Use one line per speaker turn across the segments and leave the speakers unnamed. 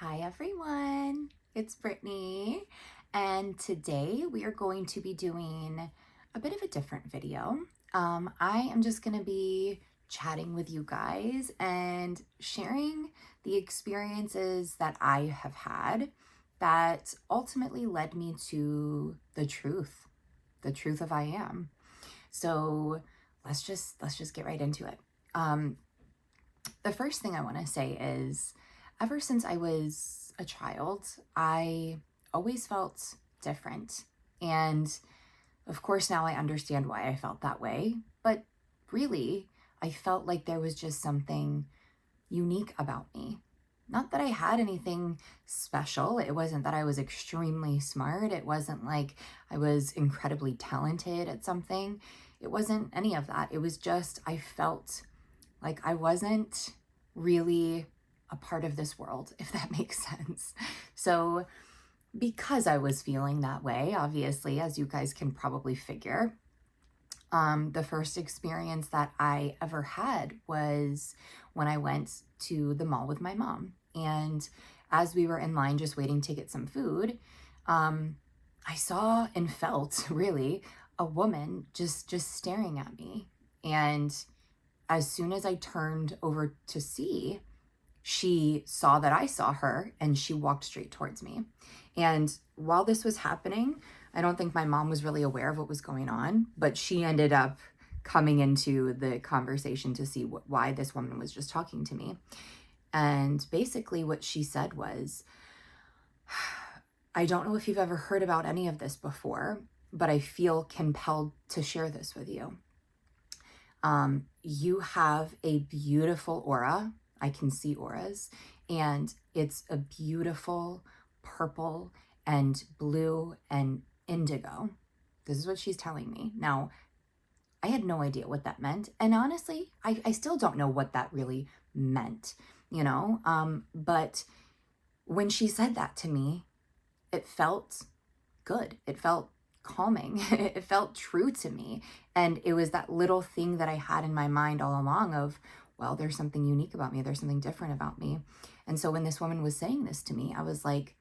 Hi everyone, it's Brittany, and today we are going to be doing a bit of a different video. I am just going to be chatting with you guys and sharing the experiences that I have had that ultimately led me to the truth of I am. So let's just get right into it. The first thing I want to say is, ever since I was a child, I always felt different. And of course, now I understand why I felt that way. But really, I felt like there was just something unique about me. Not that I had anything special. It wasn't that I was extremely smart. It wasn't like I was incredibly talented at something. It wasn't any of that. It was just I felt like I wasn't really a part of this world, if that makes sense. So because I was feeling that way, obviously, as you guys can probably figure, the first experience that I ever had was when I went to the mall with my mom. And as we were in line just waiting to get some food, I saw and felt really a woman just staring at me. And as soon as I turned over to see, she saw that I saw her and she walked straight towards me. And while this was happening, I don't think my mom was really aware of what was going on, but she ended up coming into the conversation to see why this woman was just talking to me. And basically what she said was, I don't know if you've ever heard about any of this before, but I feel compelled to share this with you. You have a beautiful aura. I can see auras, and it's a beautiful purple and blue and indigo. This is what she's telling me. Now, I had no idea what that meant. And honestly, I still don't know what that really meant, but when she said that to me, it felt good. It felt calming. It felt true to me. And it was that little thing that I had in my mind all along of, well, there's something unique about me. There's something different about me. And so when this woman was saying this to me, I was like,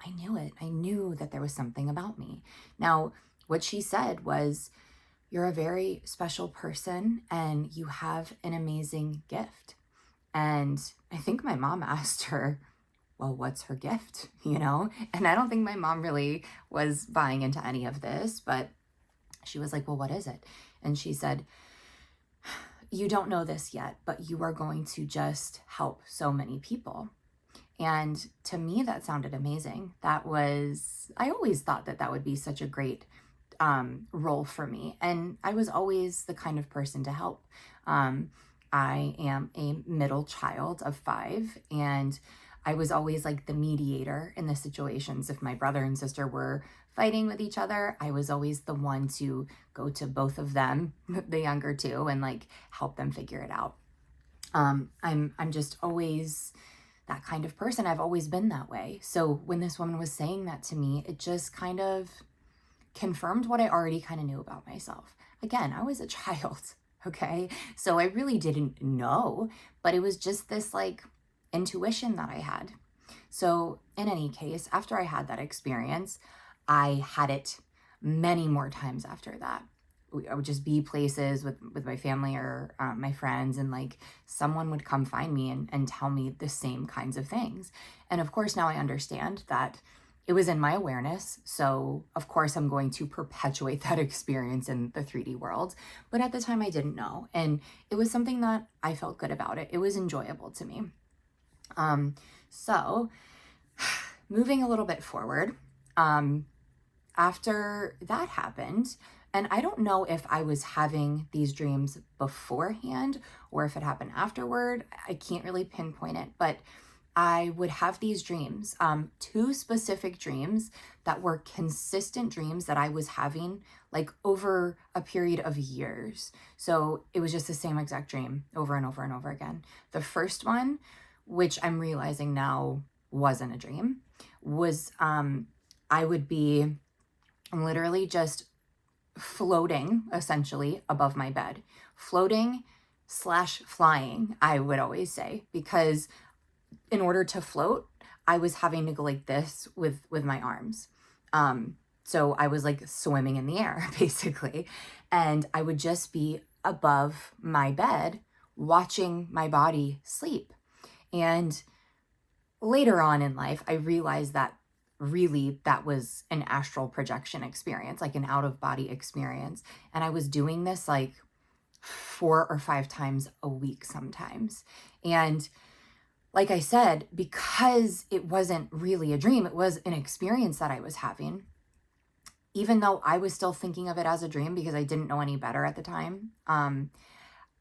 I knew it. I knew that there was something about me. Now, what she said was, you're a very special person and you have an amazing gift. And I think my mom asked her, well, what's her gift, And I don't think my mom really was buying into any of this, but she was like, well, what is it? And she said, you don't know this yet, but you are going to just help so many people. And to me, that sounded amazing. I always thought that that would be such a great role for me. And I was always the kind of person to help. I am a middle child of 5, and I was always like the mediator in the situations. If my brother and sister were fighting with each other, I was always the one to go to both of them, the younger two, and like help them figure it out. I'm just always that kind of person. I've always been that way. So when this woman was saying that to me, it just kind of confirmed what I already kind of knew about myself. Again, I was a child, okay? So I really didn't know, but it was just this like intuition that I had. So in any case, after I had that experience, I had it many more times after that. I would just be places with my family or my friends, and like someone would come find me and tell me the same kinds of things. And of course, now I understand that it was in my awareness. So of course, I'm going to perpetuate that experience in the 3D world. But at the time, I didn't know. And it was something that I felt good about it. It was enjoyable to me. So moving a little bit forward, after that happened, and I don't know if I was having these dreams beforehand or if it happened afterward. I can't really pinpoint it, but I would have these dreams, 2 specific dreams that were consistent dreams that I was having like over a period of years. So it was just the same exact dream over and over and over again. The first one, which I'm realizing now wasn't a dream, was I would be literally just floating essentially above my bed. Floating / flying, I would always say, because in order to float, I was having to go like this with my arms. So I was like swimming in the air, basically. And I would just be above my bed watching my body sleep. And later on in life, I realized that really that was an astral projection experience, like an out of body experience. And I was doing this like 4 or 5 times a week sometimes. And like I said, because it wasn't really a dream, it was an experience that I was having, even though I was still thinking of it as a dream because I didn't know any better at the time.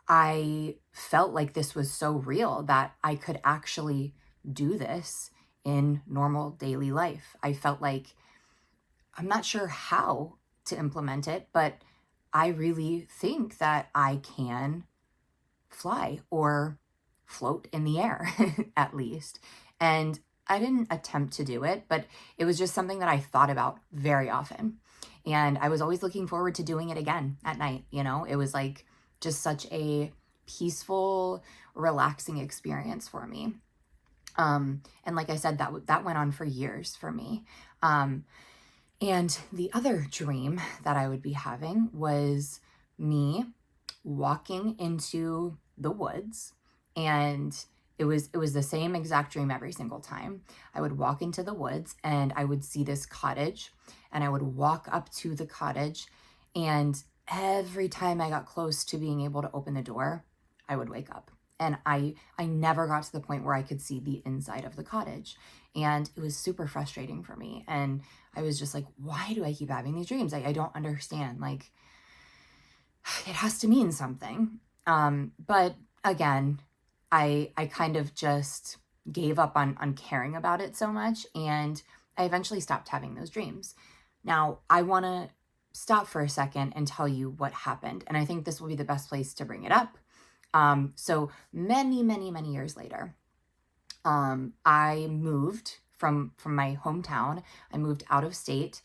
I felt like this was so real that I could actually do this in normal daily life. I felt like I'm not sure how to implement it, but I really think that I can fly or float in the air at least. And I didn't attempt to do it, but it was just something that I thought about very often. And I was always looking forward to doing it again at night. You know, it was like just such a peaceful, relaxing experience for me. And like I said, that went on for years for me. And the other dream that I would be having was me walking into the woods, and it was the same exact dream every single time. I would walk into the woods and I would see this cottage, and I would walk up to the cottage, and every time I got close to being able to open the door, I would wake up. And I never got to the point where I could see the inside of the cottage. And it was super frustrating for me. And I was just like, why do I keep having these dreams? I don't understand. Like, it has to mean something. But again, I kind of just gave up on caring about it so much. And I eventually stopped having those dreams. Now, I want to stop for a second and tell you what happened. And I think this will be the best place to bring it up. So many, many, many years later, I moved from my hometown. I moved out of state,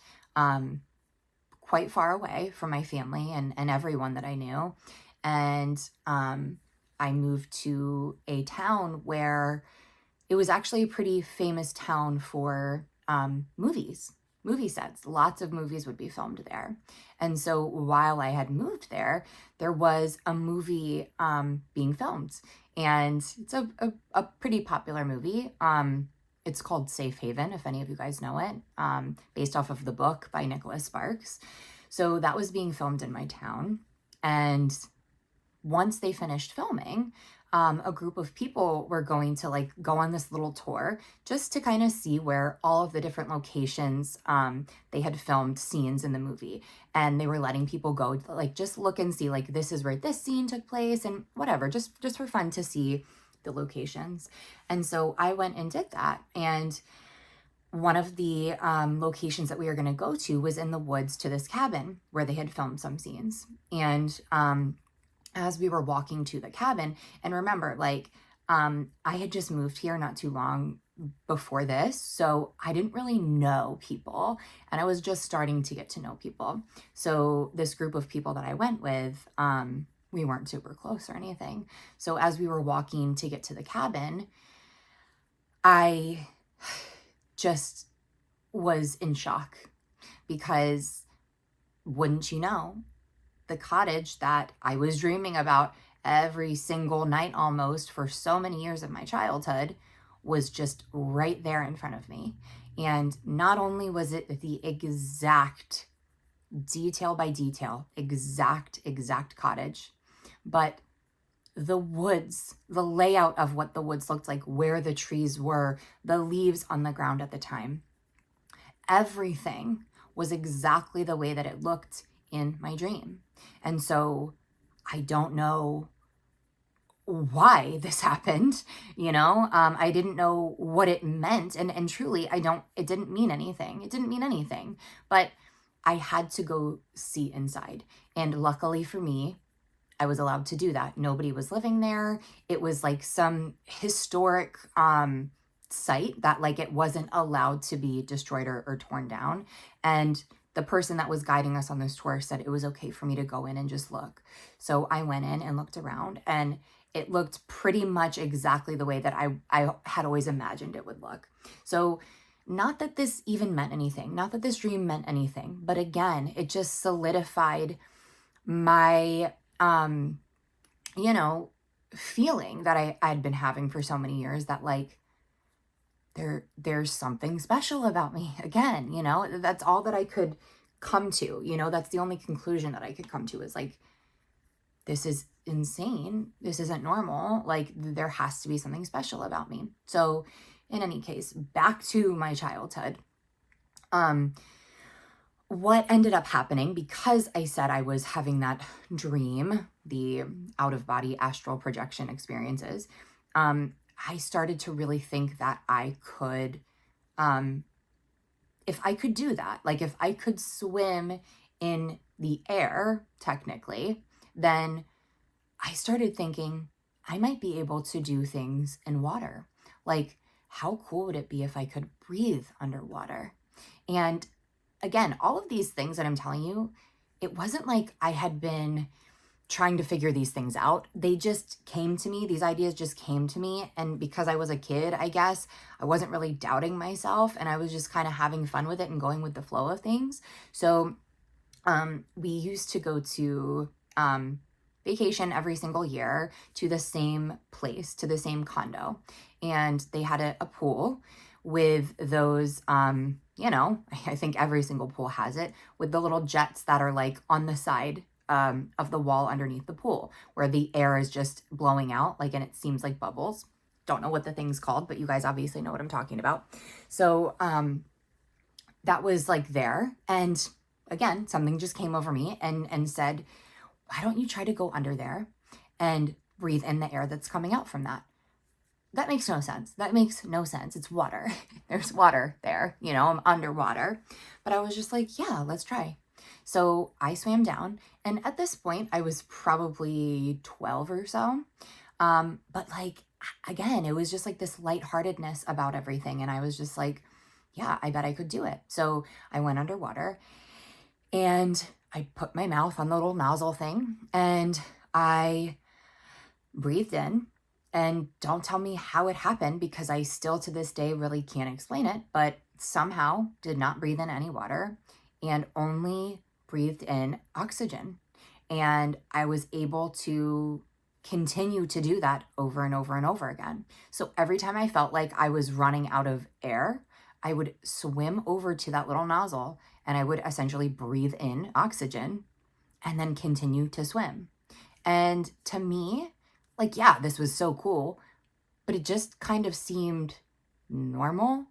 quite far away from my family and everyone that I knew. And I moved to a town where it was actually a pretty famous town for movie sets. Lots of movies would be filmed there. And so while I had moved there, there was a movie being filmed. And it's a pretty popular movie. It's called Safe Haven, if any of you guys know it, based off of the book by Nicholas Sparks. So that was being filmed in my town. And once they finished filming, a group of people were going to like go on this little tour just to kind of see where all of the different locations they had filmed scenes in the movie. And they were letting people go like just look and see like this is where this scene took place and whatever, just for fun to see the locations. And so I went and did that. And one of the locations that we were going to go to was in the woods to this cabin where they had filmed some scenes. And as we were walking to the cabin, and remember, like, I had just moved here not too long before this, so I didn't really know people, and I was just starting to get to know people. So this group of people that I went with, we weren't super close or anything. So as we were walking to get to the cabin, I just was in shock because, wouldn't you know, the cottage that I was dreaming about every single night almost for so many years of my childhood was just right there in front of me. And not only was it the exact detail by detail, exact cottage, but the woods, the layout of what the woods looked like, where the trees were, the leaves on the ground at the time, everything was exactly the way that it looked in my dream. And so I don't know why this happened, you know, I didn't know what it meant. And truly, it didn't mean anything. It didn't mean anything, but I had to go see inside. And luckily for me, I was allowed to do that. Nobody was living there. It was like some historic site that like it wasn't allowed to be destroyed or torn down. And the person that was guiding us on this tour said it was okay for me to go in and just look. So I went in and looked around, and it looked pretty much exactly the way that I had always imagined it would look. So not that this even meant anything, not that this dream meant anything, but again, it just solidified my, you know, feeling that I'd been having for so many years, that like, there's something special about me again, you know. That's all that I could come to, you know. That's the only conclusion that I could come to, is like, this is insane, this isn't normal, like there has to be something special about me. So in any case, back to my childhood. What ended up happening, because I said I was having that dream, the out of body astral projection experiences, I started to really think that I could, if I could do that, like if I could swim in the air, technically, then I started thinking I might be able to do things in water. Like, how cool would it be if I could breathe underwater? And again, all of these things that I'm telling you, it wasn't like I had been trying to figure these things out. They just came to me. These ideas just came to me. And because I was a kid, I guess, I wasn't really doubting myself, and I was just kind of having fun with it and going with the flow of things. So we used to go to vacation every single year to the same place, to the same condo. And they had a pool with those, you know, I think every single pool has it, with the little jets that are like on the side of the wall underneath the pool, where the air is just blowing out, like, and it seems like bubbles. Don't know what the thing's called, but you guys obviously know what I'm talking about. So that was like there. And again, something just came over me and said, why don't you try to go under there and breathe in the air that's coming out from that? That makes no sense. That makes no sense. It's water. There's water there, you know, I'm underwater. But I was just like, yeah, let's try. So I swam down, and at this point I was probably 12 or so. But like, again, it was just like this lightheartedness about everything. And I was just like, yeah, I bet I could do it. So I went underwater and I put my mouth on the little nozzle thing and I breathed in. And don't tell me how it happened, because I still to this day really can't explain it, but somehow did not breathe in any water and only breathed in oxygen. And I was able to continue to do that over and over and over again. So every time I felt like I was running out of air, I would swim over to that little nozzle and I would essentially breathe in oxygen and then continue to swim. And to me, like, yeah, this was so cool, but it just kind of seemed normal.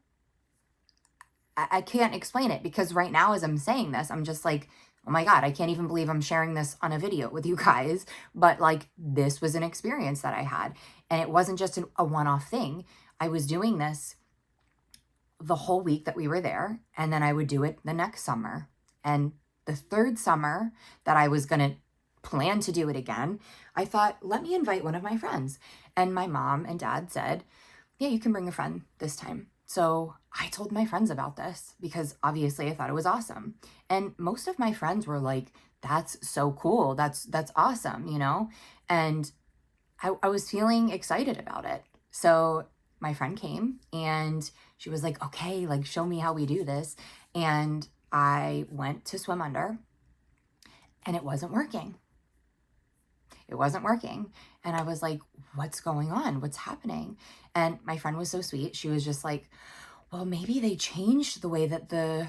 I can't explain it, because right now as I'm saying this, I'm just like, oh my God, I can't even believe I'm sharing this on a video with you guys. But like, this was an experience that I had, and it wasn't just a one-off thing. I was doing this the whole week that we were there, and then I would do it the next summer. And the third summer that I was going to plan to do it again, I thought, let me invite one of my friends. And my mom and dad said, yeah, you can bring a friend this time. So I told my friends about this, because obviously I thought it was awesome. And most of my friends were like, that's so cool. That's awesome, you know? And I was feeling excited about it. So my friend came and she was like, okay, like, show me how we do this. And I went to swim under and it wasn't working. It wasn't working. And I was like, what's going on? What's happening? And my friend was so sweet. She was just like, well, maybe they changed the way that the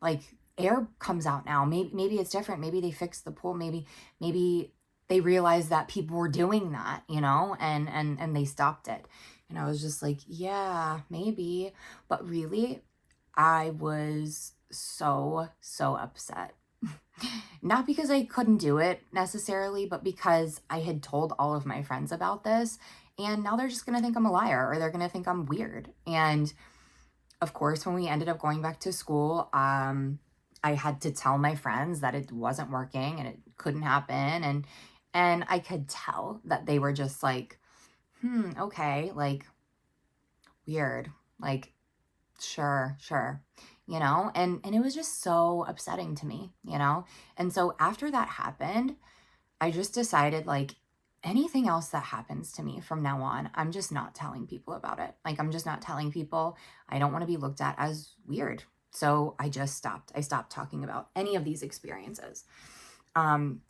like air comes out now. Maybe it's different. Maybe they fixed the pool. Maybe they realized that people were doing that, you know, and they stopped it. And I was just like, yeah, maybe. But really, I was so upset. Not because I couldn't do it necessarily, but because I had told all of my friends about this, and now they're just going to think I'm a liar, or they're going to think I'm weird. And of course, when we ended up going back to school, I had to tell my friends that it wasn't working and it couldn't happen. And I could tell that they were just like, okay, like, weird, like, sure, you know, and it was just so upsetting to me, you know? And so after that happened, I just decided, like, anything else that happens to me from now on, I'm just not telling people about it. Like, I'm just not telling people. I don't want to be looked at as weird. So I just stopped. I stopped talking about any of these experiences. And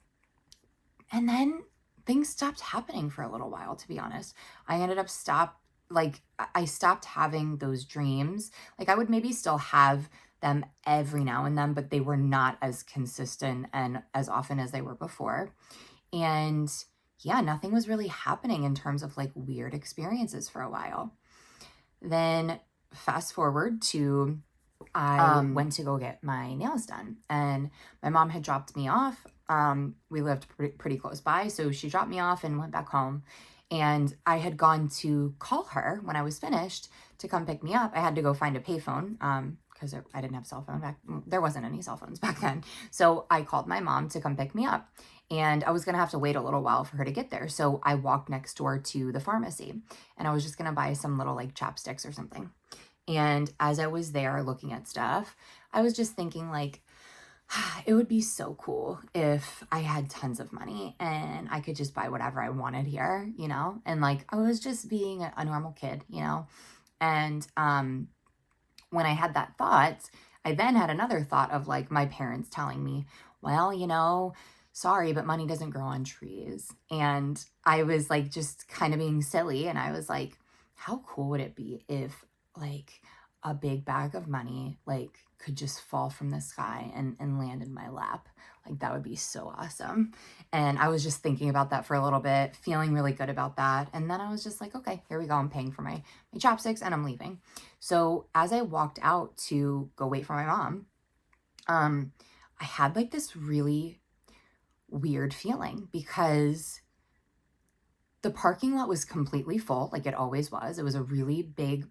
then things stopped happening for a little while, to be honest. I ended up I stopped having those dreams. Like, I would maybe still have them every now and then, but they were not as consistent and as often as they were before. And yeah, nothing was really happening in terms of like weird experiences for a while. Then fast forward to I went to go get my nails done, and my mom had dropped me off. We lived pretty close by, so she dropped me off and went back home. And I had gone to call her when I was finished to come pick me up. I had to go find a payphone because I didn't have a cell phone back. There wasn't any cell phones back then. So I called my mom to come pick me up. And I was going to have to wait a little while for her to get there. So I walked next door to the pharmacy, and I was just going to buy some little like chapsticks or something. And as I was there looking at stuff, I was just thinking like, it would be so cool if I had tons of money and I could just buy whatever I wanted here, you know? And like, I was just being a normal kid, you know? And when I had that thought, I then had another thought of like my parents telling me, well, you know, sorry, but money doesn't grow on trees. And I was like, just kind of being silly. And I was like, how cool would it be if like a big bag of money like could just fall from the sky and land in my lap? Like, that would be so awesome. And I was just thinking about that for a little bit, feeling really good about that. And then I was just like, okay, here we go. I'm paying for my chopsticks and I'm leaving. So as I walked out to go wait for my mom, I had like this really weird feeling because the parking lot was completely full, like it always was. It was a really big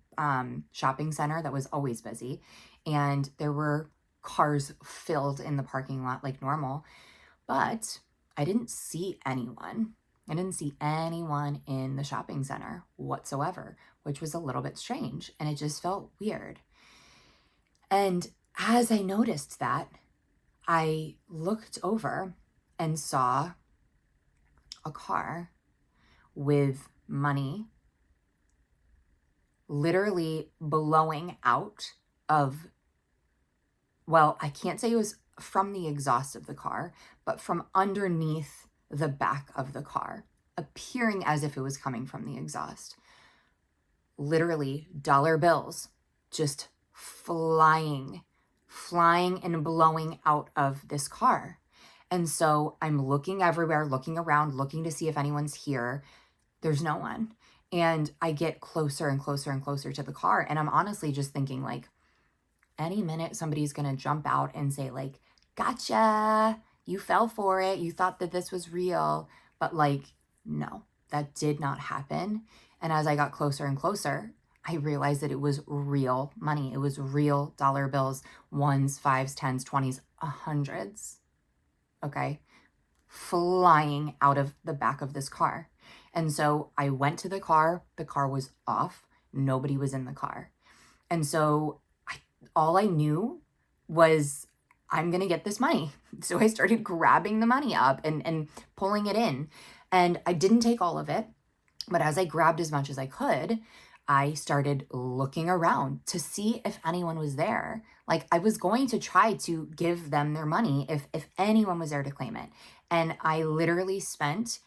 shopping center that was always busy. And there were cars filled in the parking lot like normal. But I didn't see anyone. I didn't see anyone in the shopping center whatsoever, which was a little bit strange. And it just felt weird. And as I noticed that, I looked over and saw a car with money literally blowing out of, well, I can't say it was from the exhaust of the car, but from underneath the back of the car, appearing as if it was coming from the exhaust. Literally dollar bills just flying and blowing out of this car. And so I'm looking everywhere, looking around, looking to see if anyone's here. There's no one. And I get closer and closer and closer to the car. And I'm honestly just thinking like, any minute somebody's going to jump out and say like, gotcha, you fell for it. You thought that this was real. But like, no, that did not happen. And as I got closer and closer, I realized that it was real money. It was real dollar bills, ones, fives, tens, 20s, hundreds. Okay. Flying out of the back of this car. And so I went to the car. The car was off. Nobody was in the car. And so all I knew was I'm going to get this money. So I started grabbing the money up and pulling it in. And I didn't take all of it. But as I grabbed as much as I could, I started looking around to see if anyone was there. Like, I was going to try to give them their money if anyone was there to claim it. And I literally spent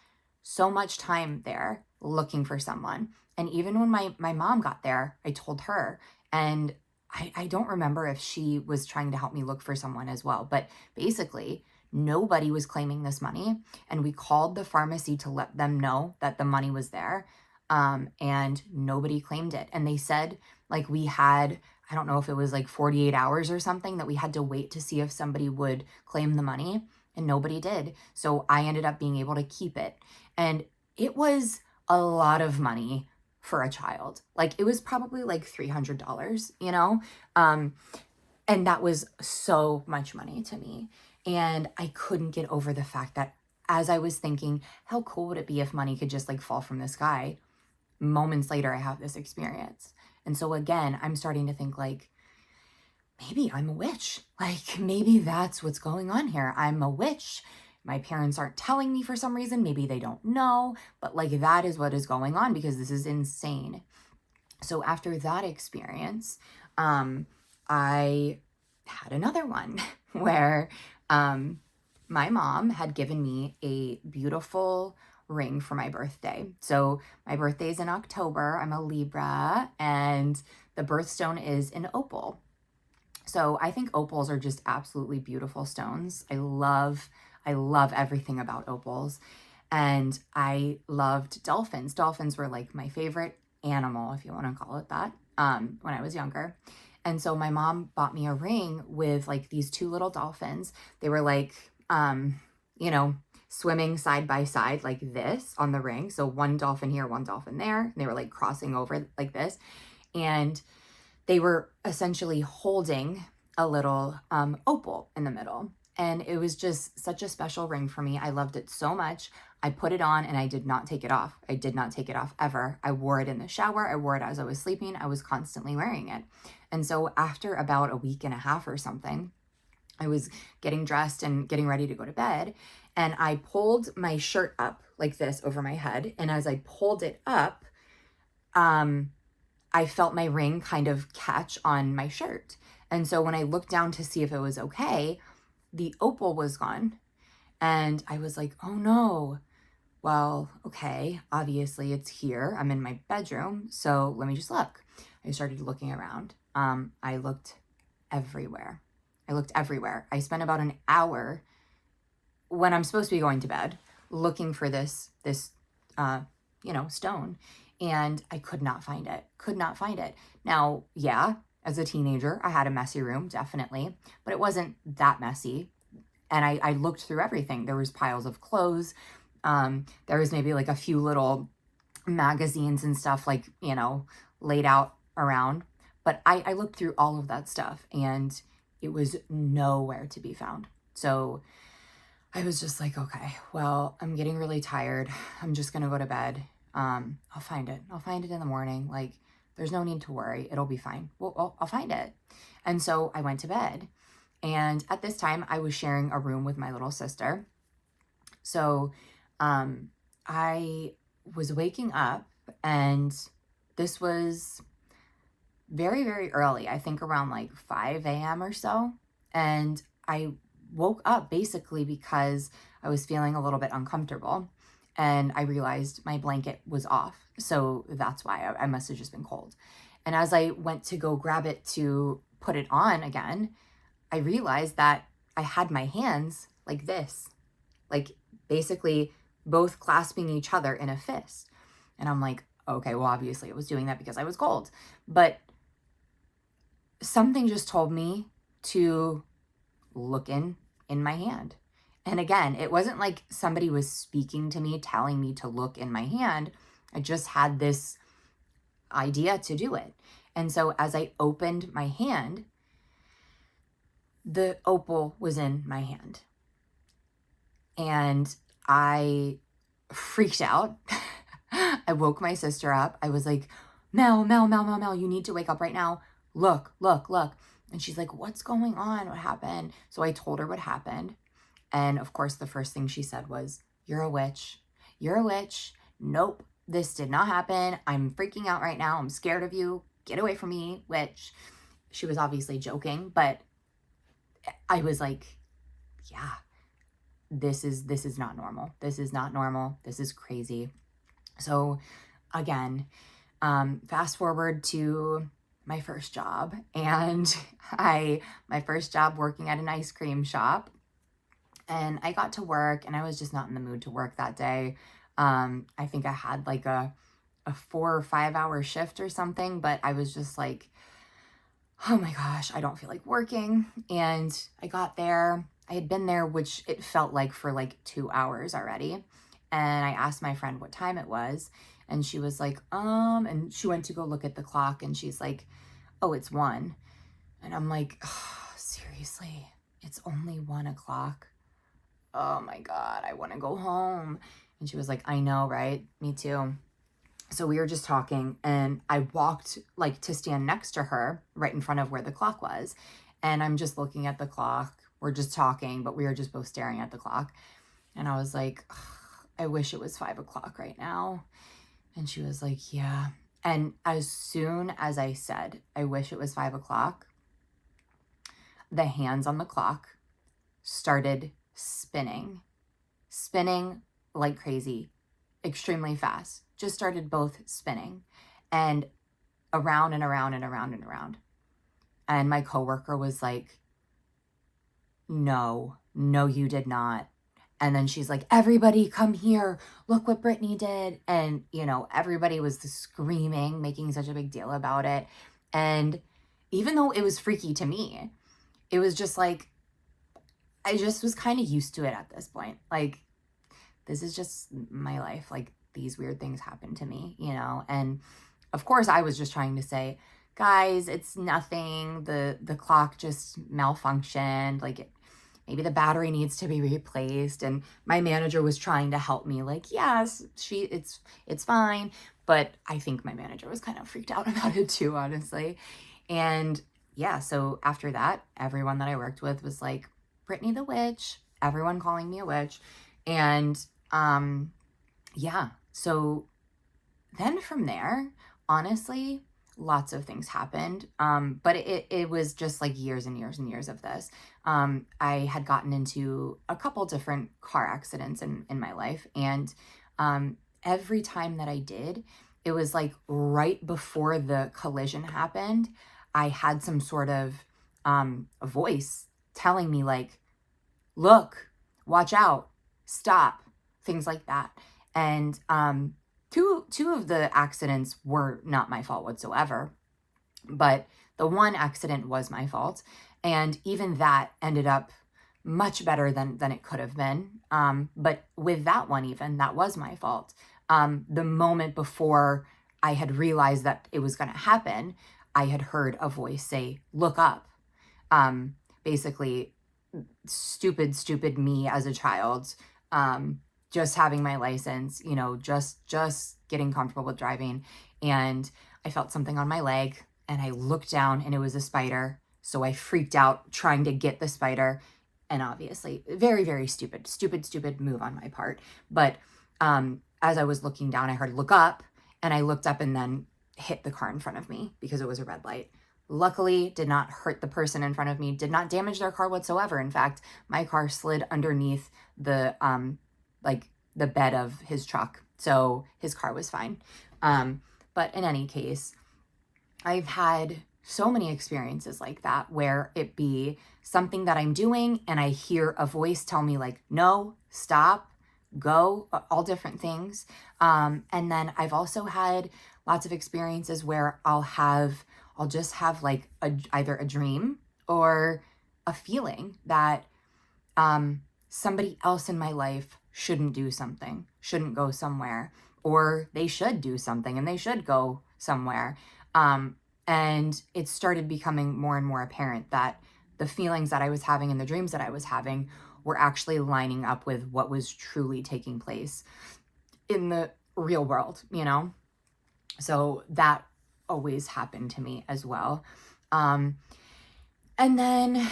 so much time there looking for someone. And even when my mom got there, I told her. And I don't remember if she was trying to help me look for someone as well. But basically, nobody was claiming this money. And we called the pharmacy to let them know that the money was there. And nobody claimed it. And they said, like, we had, I don't know if it was like 48 hours or something, that we had to wait to see if somebody would claim the money. And nobody did. So I ended up being able to keep it. And it was a lot of money for a child. Like, it was probably like $300, you know? And that was so much money to me. And I couldn't get over the fact that as I was thinking, how cool would it be if money could just like fall from the sky? Moments later, I have this experience. And so again, I'm starting to think like, maybe I'm a witch. Like, maybe that's what's going on here. I'm a witch My parents aren't telling me for some reason. Maybe they don't know, but like that is what is going on because this is insane. So after that experience, I had another one where my mom had given me a beautiful ring for my birthday. So my birthday is in October. I'm a Libra, and the birthstone is an opal. So I think opals are just absolutely beautiful stones. I love everything about opals. And I loved dolphins. Dolphins were like my favorite animal, if you want to call it that, when I was younger. And so my mom bought me a ring with like these two little dolphins. They were like, you know, swimming side by side like this on the ring. So one dolphin here, one dolphin there. And they were like crossing over like this. And they were essentially holding a little opal in the middle. And it was just such a special ring for me. I loved it so much. I put it on and I did not take it off. I did not take it off ever. I wore it in the shower. I wore it as I was sleeping. I was constantly wearing it. And so after about a week and a half or something, I was getting dressed and getting ready to go to bed. And I pulled my shirt up like this over my head. And as I pulled it up, I felt my ring kind of catch on my shirt. And so when I looked down to see if it was okay, the opal was gone. And I was like, oh no. Well, okay, obviously it's here. I'm in my bedroom. So let me just look. I started looking around. I looked everywhere. I spent about an hour when I'm supposed to be going to bed looking for this stone. And I could not find it. Now, yeah, as a teenager, I had a messy room, definitely, but it wasn't that messy. And I looked through everything. There was piles of clothes. There was maybe like a few little magazines and stuff like, laid out around. But I looked through all of that stuff and it was nowhere to be found. So I was just like, okay, well, I'm getting really tired. I'm just going to go to bed. I'll find it. I'll find it in the morning. Like, there's no need to worry. It'll be fine. Well, I'll find it. And so I went to bed. And at this time, I was sharing a room with my little sister. So I was waking up, and this was very, very early. I think around like 5 a.m. or so. And I woke up basically because I was feeling a little bit uncomfortable. And I realized my blanket was off. So that's why I must have just been cold. And as I went to go grab it to put it on again, I realized that I had my hands like this, like basically both clasping each other in a fist. And I'm like, okay, well, obviously I was doing that because I was cold. But something just told me to look in my hand. And again, it wasn't like somebody was speaking to me, telling me to look in my hand. I just had this idea to do it. And so as I opened my hand, the opal was in my hand. And I freaked out. I woke my sister up. I was like, Mel, you need to wake up right now. Look. And she's like, what's going on? What happened? So I told her what happened. And of course, the first thing she said was, you're a witch. You're a witch. Nope, this did not happen. I'm freaking out right now. I'm scared of you. Get away from me, witch. She was obviously joking, but I was like, yeah, this is not normal. This is not normal. This is crazy. So again, fast forward to my first job, and my first job working at an ice cream shop. And I got to work and I was just not in the mood to work that day. I think I had like a 4 or 5 hour shift or something, but I was just like, oh my gosh, I don't feel like working. And I got there. I had been there, which it felt like for like 2 hours already. And I asked my friend what time it was. And she was like, and she went to go look at the clock and she's like, oh, it's 1. And I'm like, oh, seriously, it's only 1 o'clock. Oh my God, I want to go home. And she was like, I know, right? Me too. So we were just talking and I walked like to stand next to her right in front of where the clock was. And I'm just looking at the clock. We're just talking, but we were just both staring at the clock. And I was like, "Ugh, I wish it was 5 o'clock right now." And she was like, yeah. And as soon as I said, I wish it was 5 o'clock, the hands on the clock started spinning like crazy, extremely fast, just started both spinning and around and around and around and around. And my coworker was like, no, you did not. And then she's like, everybody come here. Look what Brittany did. And, everybody was screaming, making such a big deal about it. And even though it was freaky to me, it was just like, I just was kind of used to it at this point. Like, this is just my life. Like, these weird things happen to me, And of course, I was just trying to say, guys, it's nothing. The clock just malfunctioned. Like, maybe the battery needs to be replaced. And my manager was trying to help me, like, yes, it's fine. But I think my manager was kind of freaked out about it too, honestly. And yeah, so after that, everyone that I worked with was like, Brittany the witch, everyone calling me a witch. And yeah, so then from there, honestly, lots of things happened. But it was just like years and years and years of this. I had gotten into a couple different car accidents in my life. And every time that I did, it was like right before the collision happened, I had some sort of a voice telling me like, look, watch out, stop, things like that. And two of the accidents were not my fault whatsoever, but the one accident was my fault. And even that ended up much better than it could have been. But with that one, even that was my fault. The moment before I had realized that it was going to happen, I had heard a voice say, look up. Basically, stupid me as a child, just having my license, just getting comfortable with driving. And I felt something on my leg and I looked down and it was a spider. So I freaked out trying to get the spider. And obviously, very, very stupid move on my part. But as I was looking down, I heard look up, and I looked up and then hit the car in front of me because it was a red light. Luckily, did not hurt the person in front of me, did not damage their car whatsoever. In fact, my car slid underneath the the bed of his truck. So his car was fine. But in any case, I've had so many experiences like that where it be something that I'm doing and I hear a voice tell me like, no, stop, go, all different things. And then I've also had lots of experiences where I'll just have like either a dream or a feeling that somebody else in my life shouldn't do something, shouldn't go somewhere, or they should do something and they should go somewhere. And it started becoming more and more apparent that the feelings that I was having and the dreams that I was having were actually lining up with what was truly taking place in the real world, So that always happened to me as well. And then,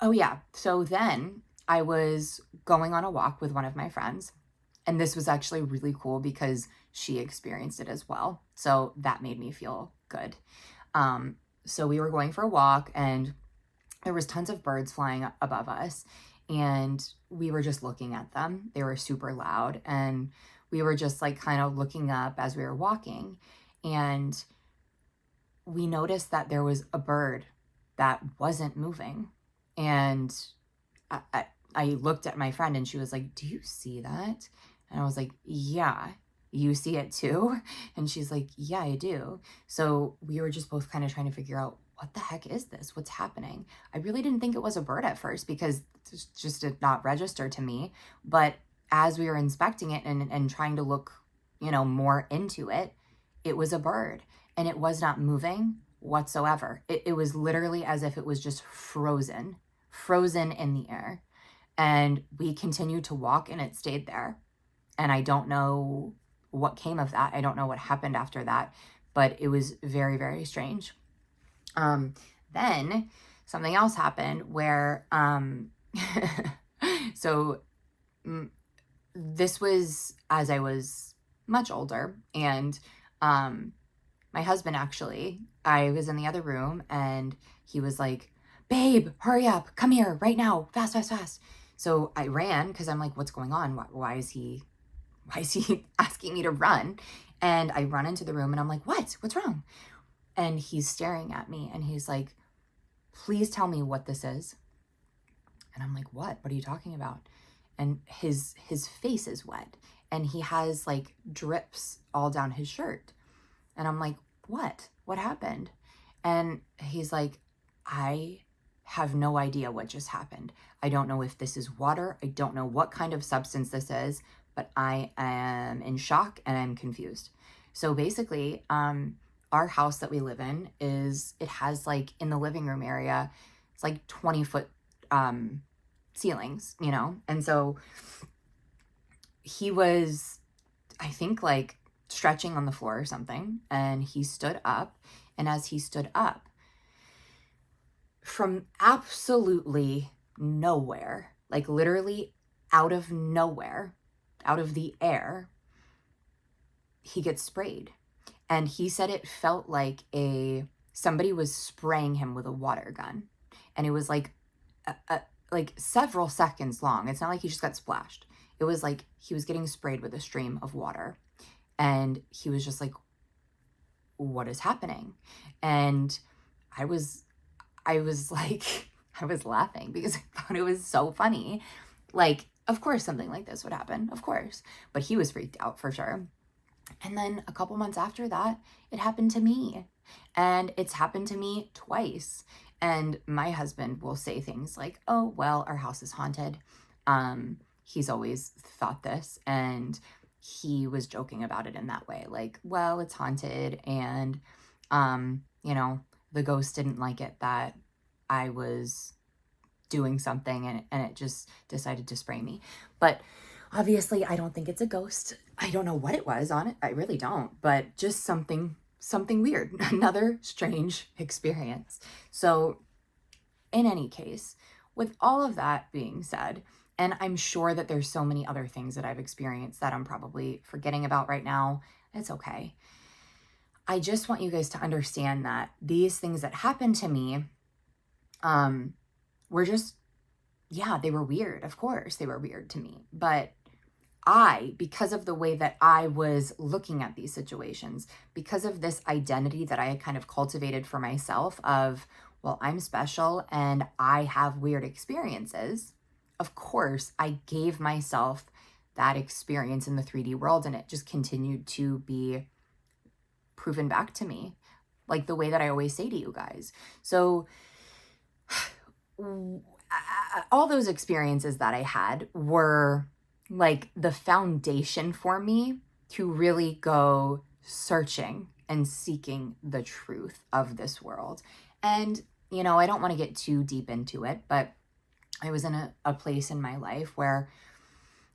oh yeah, so then I was going on a walk with one of my friends. And this was actually really cool because she experienced it as well. So that made me feel good. So we were going for a walk and there was tons of birds flying above us and we were just looking at them. They were super loud and we were just like kind of looking up as we were walking. And we noticed that there was a bird that wasn't moving. And I looked at my friend and she was like, do you see that? And I was like, yeah, you see it too? And she's like, yeah, I do. So we were just both kind of trying to figure out, what the heck is this? What's happening? I really didn't think it was a bird at first because it just did not register to me. But as we were inspecting it and trying to look, more into it, it was a bird and it was not moving whatsoever. It was literally as if it was just frozen in the air. And we continued to walk and it stayed there. And I don't know what came of that. I don't know what happened after that, but it was very, very strange. Then something else happened where, so this was as I was much older, and my husband, actually, I was in the other room and he was like, babe, hurry up, come here right now, fast, fast, fast. So I ran because I'm like, what's going on? Why is he asking me to run? And I run into the room and I'm like, what's wrong? And he's staring at me and he's like, please tell me what this is. And I'm like, what are you talking about? And his face is wet and he has like drips all down his shirt. And I'm like, what happened? And he's like, I have no idea what just happened. I don't know if this is water. I don't know what kind of substance this is, but I am in shock and I'm confused. So basically, our house that we live in it has like in the living room area, it's like 20-foot ceilings, you know? And so he was, I think, like stretching on the floor or something, and he stood up. And as he stood up, from absolutely nowhere, like literally out of nowhere, out of the air, he gets sprayed. And he said it felt like somebody was spraying him with a water gun. And it was like like several seconds long. It's not like he just got splashed. It was like he was getting sprayed with a stream of water. And he was just like, what is happening? And I was like, I was laughing because I thought it was so funny. Like, of course something like this would happen, of course. But he was freaked out for sure. And then a couple months after that, it happened to me. And it's happened to me twice. And my husband will say things like, oh, well, our house is haunted. He's always thought this. And he was joking about it in that way. Like, well, it's haunted. And, you know, the ghost didn't like it that I was doing something and it just decided to spray me. But obviously, I don't think it's a ghost. I don't know what it was on it. I really don't. But just something weird. Another strange experience. So in any case, with all of that being said, and I'm sure that there's so many other things that I've experienced that I'm probably forgetting about right now. It's okay. I just want you guys to understand that these things that happened to me were just, yeah, they were weird. Of course, they were weird to me. But because of the way that I was looking at these situations, because of this identity that I had kind of cultivated for myself of, well, I'm special and I have weird experiences, of course, I gave myself that experience in the 3D world, and it just continued to be proven back to me, like the way that I always say to you guys. So all those experiences that I had were like the foundation for me to really go searching and seeking the truth of this world. And, you know, I don't want to get too deep into it, but I was in a place in my life where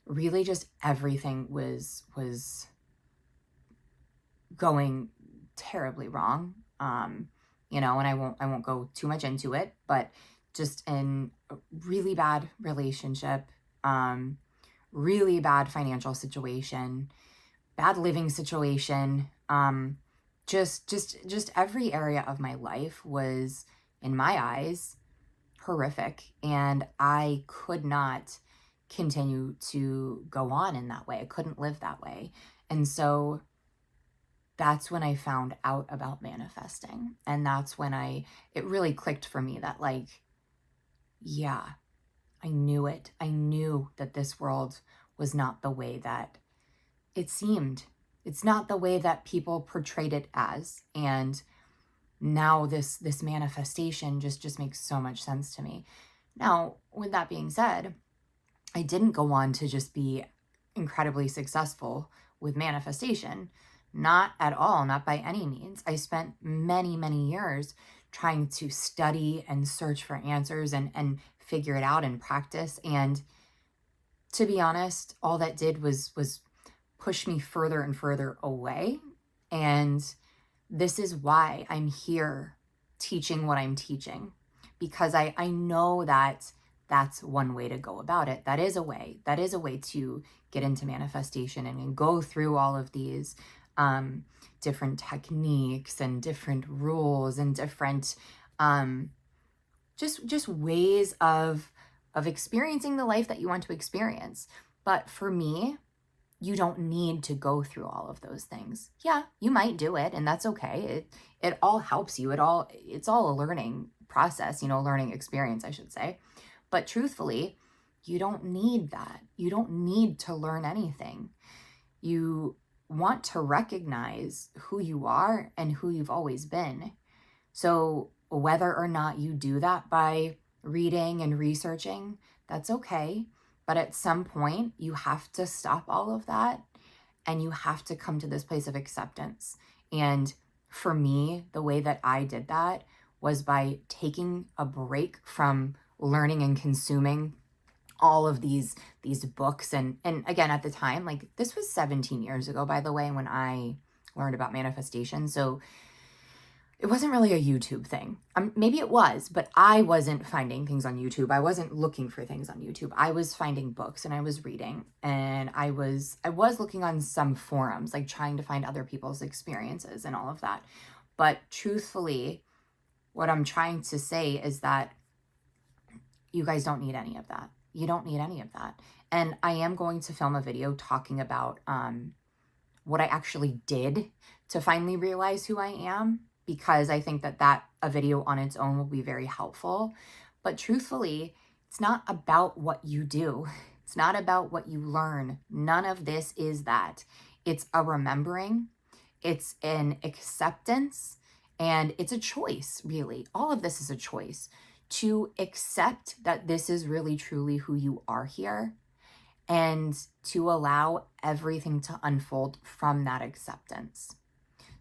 really just everything was going terribly wrong. You know, and I won't go too much into it, but just in a really bad relationship, really bad financial situation, bad living situation. Just every area of my life was, in my eyes, horrific. And I could not continue to go on in that way. I couldn't live that way. And so that's when I found out about manifesting. And that's when it really clicked for me that, like, yeah, I knew it. I knew that this world was not the way that it seemed. It's not the way that people portrayed it as. And now this manifestation just makes so much sense to me. Now, with that being said, I didn't go on to just be incredibly successful with manifestation. Not at all, not by any means. I spent many, many years trying to study and search for answers and figure it out and practice. And to be honest, all that did was push me further and further away. And this is why I'm here teaching what I'm teaching, because I know that that's one way to go about it. That is a way. That is a way to get into manifestation and go through all of these different techniques and different rules and different just ways of experiencing the life that you want to experience. But for me, you don't need to go through all of those things. Yeah, you might do it, and that's okay. It all helps you. It's all a learning process, learning experience, I should say. But truthfully, you don't need that. You don't need to learn anything. You want to recognize who you are and who you've always been. So whether or not you do that by reading and researching, that's okay. But at some point, you have to stop all of that and you have to come to this place of acceptance. And for me, the way that I did that was by taking a break from learning and consuming all of these books. And again, at the time, like, this was 17 years ago, by the way, when I learned about manifestation. So it wasn't really a YouTube thing. Maybe it was, but I wasn't finding things on YouTube. I wasn't looking for things on YouTube. I was finding books and I was reading, and I was looking on some forums, like trying to find other people's experiences and all of that. But truthfully, what I'm trying to say is that you guys don't need any of that. You don't need any of that. And I am going to film a video talking about what I actually did to finally realize who I am, because I think that a video on its own will be very helpful. But truthfully, it's not about what you do. It's not about what you learn. None of this is that. It's a remembering, it's an acceptance, and it's a choice, really. All of this is a choice to accept that this is really truly who you are here, and to allow everything to unfold from that acceptance.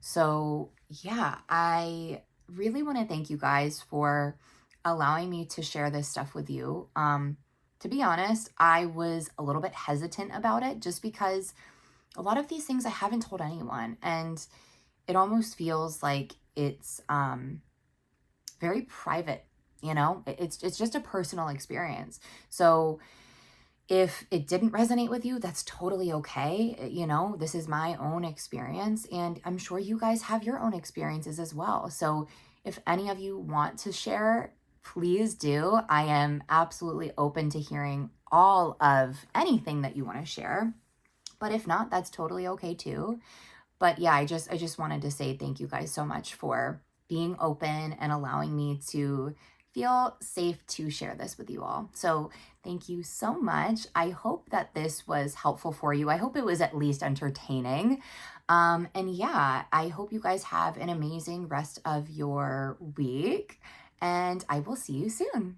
So yeah, I really want to thank you guys for allowing me to share this stuff with you. To be honest, I was a little bit hesitant about it just because a lot of these things I haven't told anyone, and it almost feels like it's very private, It's just a personal experience. So if it didn't resonate with you, that's totally okay. This is my own experience, and I'm sure you guys have your own experiences as well. So if any of you want to share, please do. I am absolutely open to hearing all of anything that you want to share. But if not, that's totally okay too. But yeah, I just wanted to say thank you guys so much for being open and allowing me to feel safe to share this with you all. So thank you so much. I hope that this was helpful for you. I hope it was at least entertaining. And yeah, I hope you guys have an amazing rest of your week, and I will see you soon.